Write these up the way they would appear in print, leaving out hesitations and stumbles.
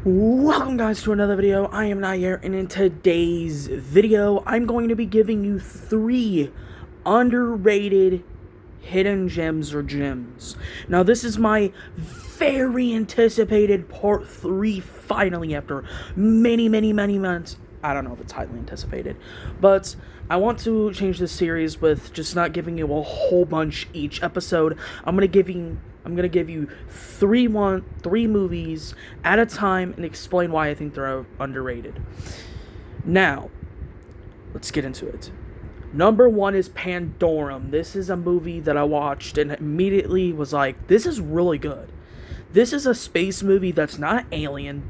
Welcome guys to another video. I am Nair, and in today's video I'm going to be giving you 3 underrated hidden gems or gems. Now this is my very anticipated part 3 finally after many months. I don't know if it's highly anticipated, but I want to change this series with just not giving you a whole bunch each episode. I'm gonna give you three movies at a time and explain why I think they're underrated. Now, let's get into it. Number 1 is Pandorum. This is a movie that I watched and immediately was like, this is really good. This is a space movie that's not alien,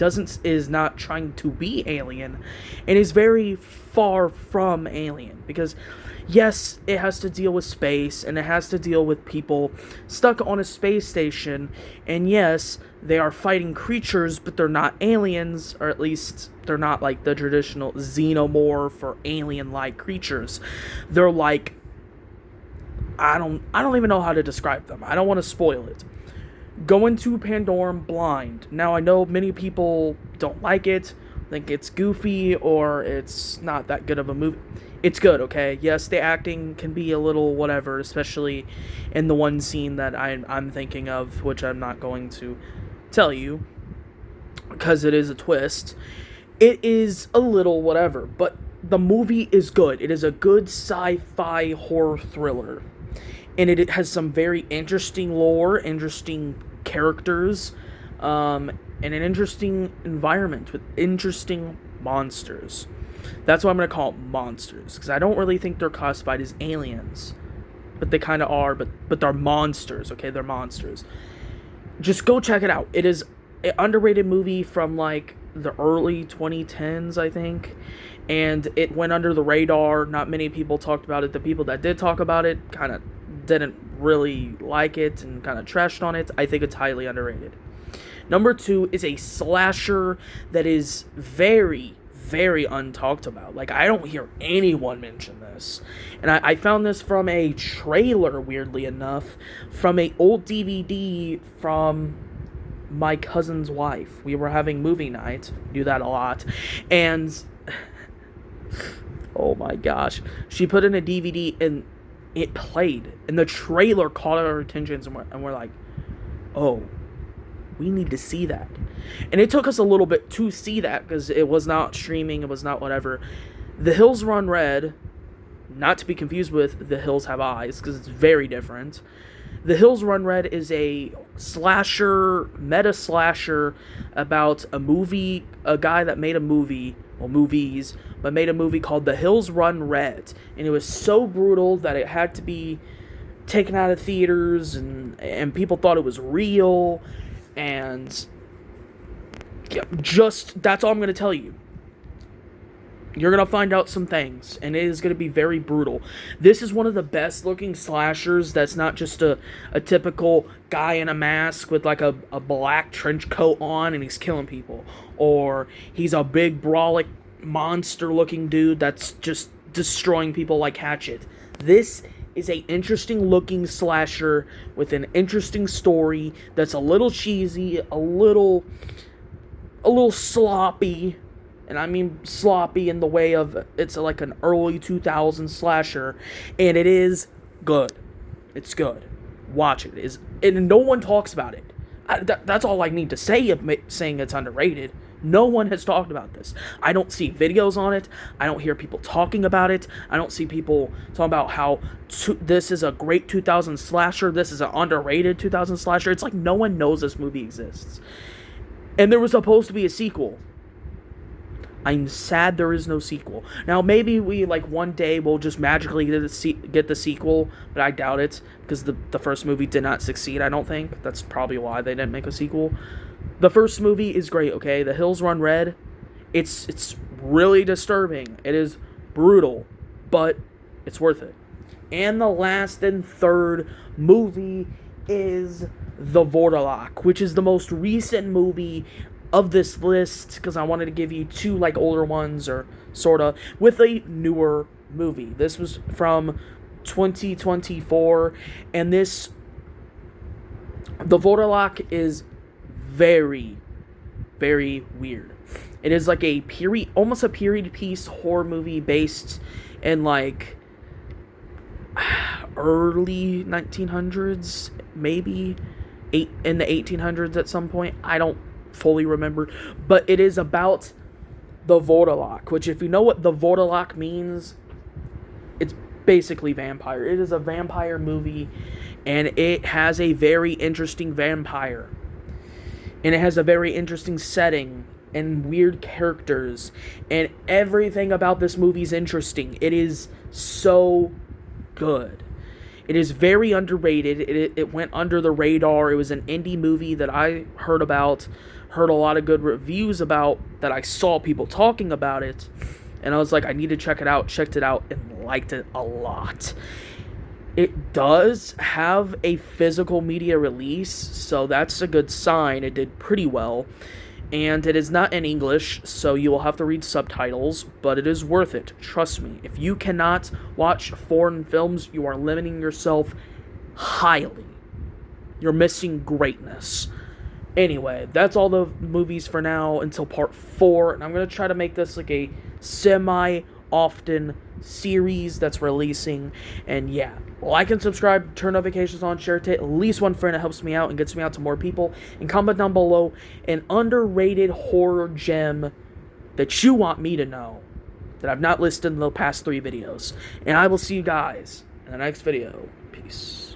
is not trying to be alien, and is very far from alien. Because, yes, it has to deal with space, and it has to deal with people stuck on a space station, and yes, they are fighting creatures, but they're not aliens, or at least they're not like the traditional xenomorph or alien-like creatures. They're like, I don't even know how to describe them. I don't want to spoil it. Go into Pandorum blind. Now, I know many people don't like it, think it's goofy, or it's not that good of a movie. It's good, okay? Yes, the acting can be a little whatever, especially in the one scene that I'm thinking of, which I'm not going to tell you, because it is a twist. It is a little whatever, but the movie is good. It is a good sci-fi horror thriller. And it has some very interesting lore, interesting characters, and an interesting environment with interesting monsters. That's why I'm going to call it monsters, because I don't really think they're classified as aliens. But they kind of are, but they're monsters, okay? They're monsters. Just go check it out. It is an underrated movie from, like, the early 2010s, I think. And it went under the radar. Not many people talked about it. The people that did talk about it kind of didn't really like it and kind of trashed on it. I think it's highly underrated. Number 2 is a slasher that is very untalked about. Like, I don't hear anyone mention this. And I found this from a trailer, weirdly enough, from a old DVD from my cousin's wife. We were having movie night. Do that a lot. And oh my gosh. She put in a DVD and it played, and the trailer caught our attention, and we're like, oh, we need to see that. And it took us a little bit to see that, because it was not streaming, it was not whatever. The Hills Run Red, not to be confused with The Hills Have Eyes, because it's very different. The Hills Run Red is a slasher, meta slasher, about a guy that made a movie, but made a movie called The Hills Run Red, and it was so brutal that it had to be taken out of theaters, and people thought it was real, and yeah, just, that's all I'm going to tell you. You're going to find out some things, and it is going to be very brutal. This is one of the best looking slashers that's not just a typical guy in a mask with like a black trench coat on and he's killing people. Or he's a big brawling monster looking dude that's just destroying people like Hatchet. This is a interesting looking slasher with an interesting story that's a little cheesy, a little sloppy. And I mean sloppy in the way of it's like an early 2000s slasher, and it is good. It's good. Watch it. And no one talks about it. That's all I need to say of saying it's underrated. No one has talked about this. I don't see videos on it. I don't hear people talking about it. I don't see people talking about how this is a great 2000s slasher. This is an underrated 2000s slasher. It's like no one knows this movie exists. And there was supposed to be a sequel. I'm sad there is no sequel. Now, maybe we, like, one day we'll just magically get the sequel, but I doubt it, because the first movie did not succeed, I don't think. That's probably why they didn't make a sequel. The first movie is great, okay? The Hills Run Red, it's really disturbing. It is brutal, but it's worth it. And the last and third movie is The Vorderlock, which is the most recent movie of this list, because I wanted to give you 2 like older ones, or sorta, with a newer movie. This was from 2024, and The Vorderlock is very very weird. It is like a period, almost a period piece horror movie based in like early 1900s, maybe in the 1800s at some point. I don't fully remember, but it is about the Vordelok, which, if you know what the Vordelok means, it's basically vampire. It is a vampire movie, and it has a very interesting vampire, and it has a very interesting setting and weird characters, and everything about this movie is interesting. It is so good. It is very underrated. It went under the radar. It was an indie movie that I heard about, heard a lot of good reviews about, that I saw people talking about it, and I was like, I need to check it out. Checked it out and liked it a lot. It does have a physical media release, so that's a good sign. It did pretty well. And it is not in English, so you will have to read subtitles, but it is worth it. Trust me. If you cannot watch foreign films, you are limiting yourself highly. You're missing greatness. Anyway, that's all the movies for now until part 4, and I'm going to try to make this like a semi-often series that's releasing. And yeah, like and subscribe, turn notifications on, share it to at least one friend. It helps me out and gets me out to more people. And comment down below an underrated horror gem that you want me to know that I've not listed in the past 3 videos. And I will see you guys in the next video. Peace.